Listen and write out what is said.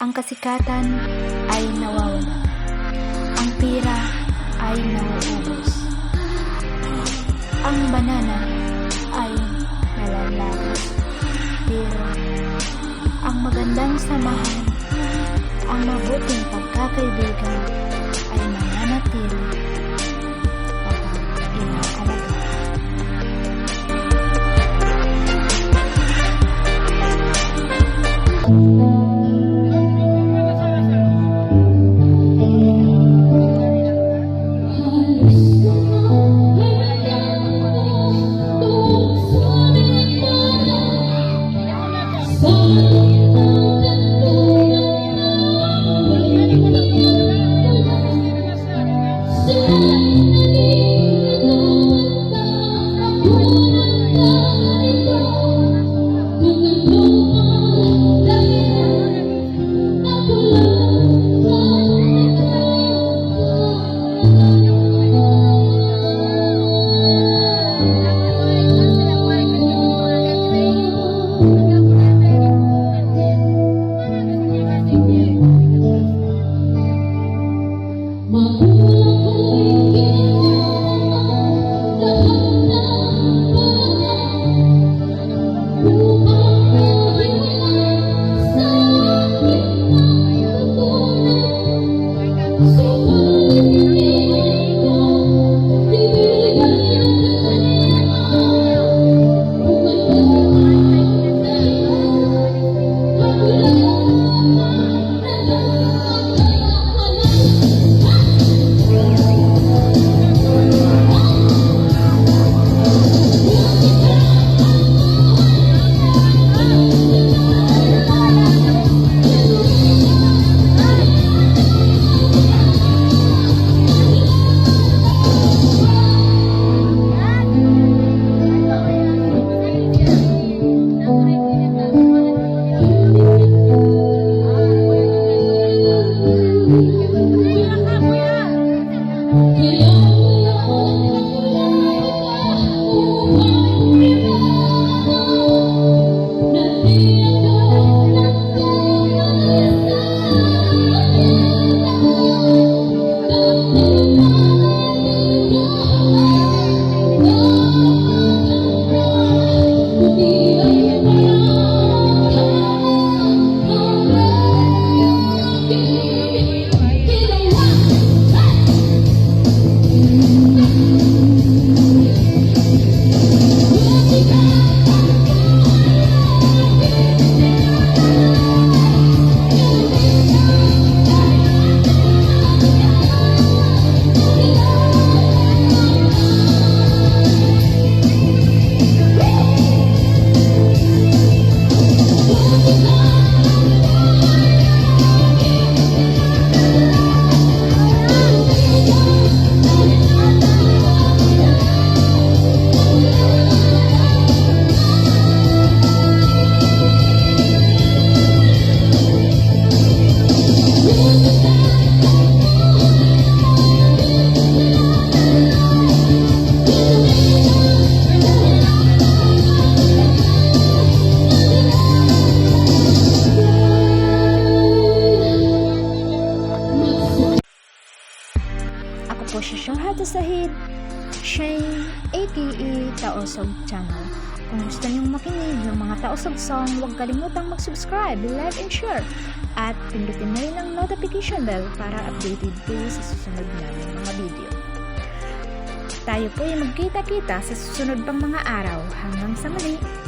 Ang kasikatan ay nawawala. Ang pira ay nauubos. Ang banana ay nalalagas. Pero ang magandang samahan, ang mabuting pagkakaibigan ay mananatili kapag inaalaga. Ako po si Shahada Sahid, Shane, aka Taosog Channel. Kung gusto niyong makinig ng mga Taosog song, huwag kalimutang mag-subscribe, like, and share. At pindutin na rin ang notification bell para updated kayo sa susunod namin mga video. Tayo po ay magkita-kita sa susunod pang mga araw. Hanggang sa muli!